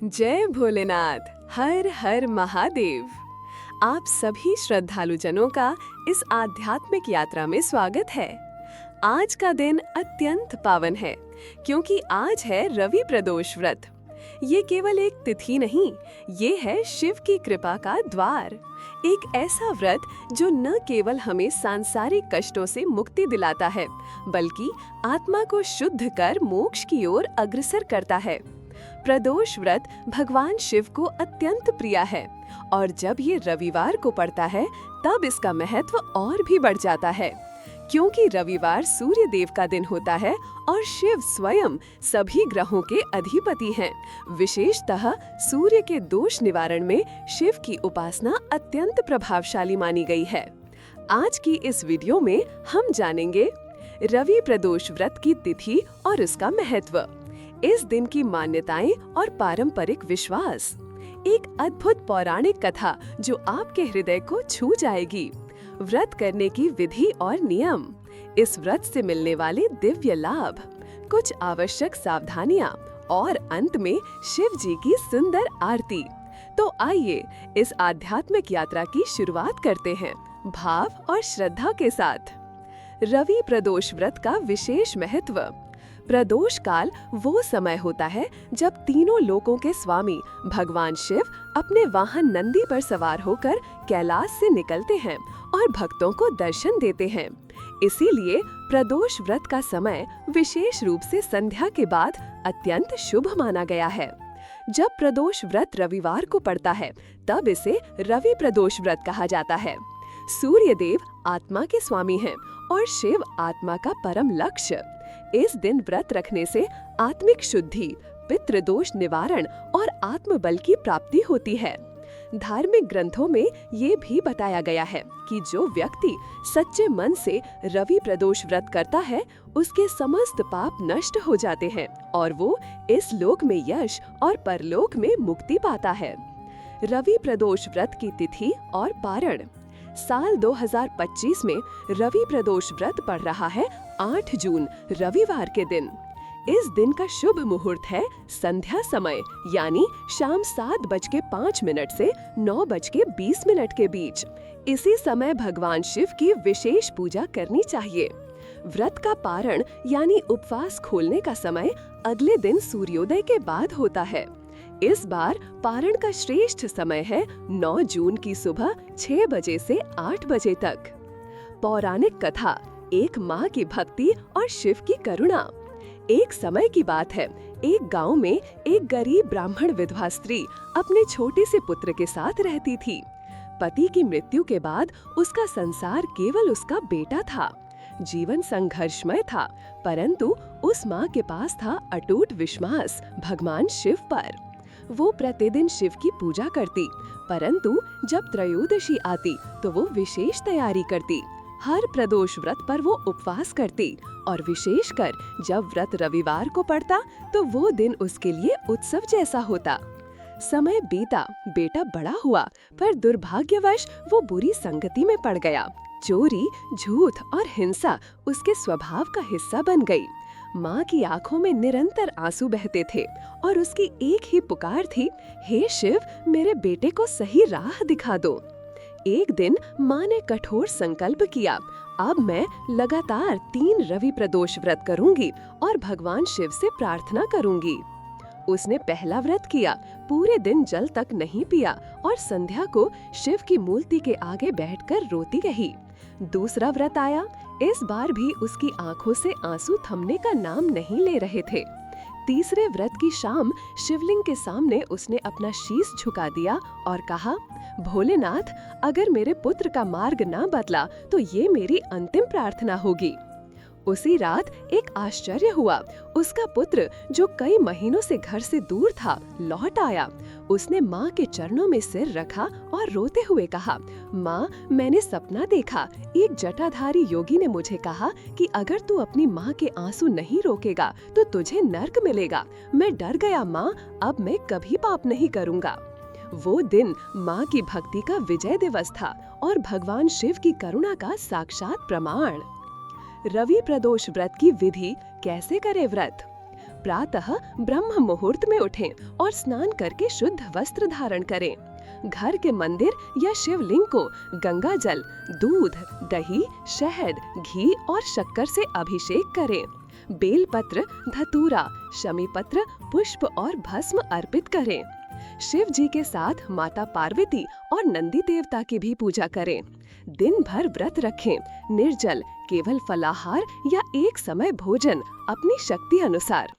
जय भोलेनाथ। हर हर महादेव। आप सभी श्रद्धालु जनों का इस आध्यात्मिक यात्रा में स्वागत है। आज का दिन अत्यंत पावन है क्योंकि आज है रवि प्रदोष व्रत। ये केवल एक तिथि नहीं, ये है शिव की कृपा का द्वार। एक ऐसा व्रत जो न केवल हमें सांसारिक कष्टों से मुक्ति दिलाता है, बल्कि आत्मा को शुद्ध कर मोक्ष की ओर अग्रसर करता है। प्रदोष व्रत भगवान शिव को अत्यंत प्रिय है और जब ये रविवार को पड़ता है तब इसका महत्व और भी बढ़ जाता है, क्योंकि रविवार सूर्य देव का दिन होता है और शिव स्वयं सभी ग्रहों के अधिपति हैं। विशेषतः सूर्य के दोष निवारण में शिव की उपासना अत्यंत प्रभावशाली मानी गई है। आज की इस वीडियो में हम जानेंगे रवि प्रदोष व्रत की तिथि और उसका महत्व, इस दिन की मान्यताएं और पारंपरिक विश्वास, एक अद्भुत पौराणिक कथा जो आपके हृदय को छू जाएगी, व्रत करने की विधि और नियम, इस व्रत से मिलने वाले दिव्य लाभ, कुछ आवश्यक सावधानियां और अंत में शिव जी की सुंदर आरती। तो आइए इस आध्यात्मिक यात्रा की शुरुआत करते हैं भाव और श्रद्धा के साथ। रवि प्रदोष व्रत का विशेष महत्व। प्रदोष काल वो समय होता है जब तीनों लोकों के स्वामी भगवान शिव अपने वाहन नंदी पर सवार होकर कैलाश से निकलते हैं और भक्तों को दर्शन देते हैं। इसीलिए प्रदोष व्रत का समय विशेष रूप से संध्या के बाद अत्यंत शुभ माना गया है। जब प्रदोष व्रत रविवार को पड़ता है तब इसे रवि प्रदोष व्रत कहा जाता है। सूर्य देव आत्मा के स्वामी हैं और शिव आत्मा का परम लक्ष्य। इस दिन व्रत रखने से आत्मिक शुद्धि, पितृदोष निवारण और आत्मबल की प्राप्ति होती है। धार्मिक ग्रंथों में ये भी बताया गया है कि जो व्यक्ति सच्चे मन से रवि प्रदोष व्रत करता है उसके समस्त पाप नष्ट हो जाते हैं और वो इस लोक में यश और परलोक में मुक्ति पाता है। रवि प्रदोष व्रत की तिथि और पारण। साल 2025 में रवि प्रदोष व्रत पड़ रहा है 8 जून रविवार के दिन। इस दिन का शुभ मुहूर्त है संध्या समय, यानी शाम 7:05 से 9:20 के बीच। इसी समय भगवान शिव की विशेष पूजा करनी चाहिए। व्रत का पारण यानी उपवास खोलने का समय अगले दिन सूर्योदय के बाद होता है। इस बार पारण का श्रेष्ठ समय है 9 जून की सुबह 6 बजे से 8 बजे तक। पौराणिक कथा, एक माँ की भक्ति और शिव की करुणा। एक समय की बात है, एक गांव में एक गरीब ब्राह्मण विधवा स्त्री अपने छोटे से पुत्र के साथ रहती थी। पति की मृत्यु के बाद उसका संसार केवल उसका बेटा था। जीवन संघर्षमय था, परंतु उस माँ के पास था अटूट विश्वास भगवान शिव पर। वो प्रतिदिन शिव की पूजा करती, परंतु जब त्रयोदशी आती तो वो विशेष तैयारी करती। हर प्रदोष व्रत पर वो उपवास करती और विशेषकर जब व्रत रविवार को पड़ता तो वो दिन उसके लिए उत्सव जैसा होता। समय बीता, बेटा बड़ा हुआ, पर दुर्भाग्यवश वो बुरी संगति में पड़ गया। चोरी, झूठ और हिंसा उसके स्वभाव का हिस्सा बन गई। माँ की आंखों में निरंतर आंसू बहते थे और उसकी एक ही पुकार थी, हे शिव, मेरे बेटे को सही राह दिखा दो। एक दिन माँ ने कठोर संकल्प किया, अब मैं लगातार 3 रवि प्रदोष व्रत करूंगी और भगवान शिव से प्रार्थना करूंगी। उसने पहला व्रत किया, पूरे दिन जल तक नहीं पिया और संध्या को शिव की मूर्ति के आगे बैठकर रोती रही। दूसरा व्रत आया, इस बार भी उसकी आंखों से आंसू थमने का नाम नहीं ले रहे थे। तीसरे व्रत की शाम शिवलिंग के सामने उसने अपना शीश झुका दिया और कहा, भोलेनाथ, अगर मेरे पुत्र का मार्ग ना बदला तो ये मेरी अंतिम प्रार्थना होगी। उसी रात एक आश्चर्य हुआ, उसका पुत्र जो कई महीनों से घर से दूर था लौट आया। उसने माँ के चरणों में सिर रखा और रोते हुए कहा, माँ, मैंने सपना देखा, एक जटाधारी योगी ने मुझे कहा कि अगर तू अपनी माँ के आंसू नहीं रोकेगा तो तुझे नर्क मिलेगा। मैं डर गया माँ, अब मैं कभी पाप नहीं करूँगा। वो दिन माँ की भक्ति का विजय दिवस था और भगवान शिव की करुणा का साक्षात प्रमाण। रवि प्रदोष व्रत की विधि, कैसे करें व्रत। प्रातः ब्रह्म मुहूर्त में उठें और स्नान करके शुद्ध वस्त्र धारण करें। घर के मंदिर या शिवलिंग को गंगा जल, दूध, दही, शहद, घी और शक्कर से अभिषेक करें। बेलपत्र, धतूरा, शमी पत्र, पुष्प और भस्म अर्पित करें। शिव जी के साथ माता पार्वती और नंदी देवता की भी पूजा करें। दिन भर व्रत रखें, निर्जल, केवल फलाहार या एक समय भोजन अपनी शक्ति अनुसार।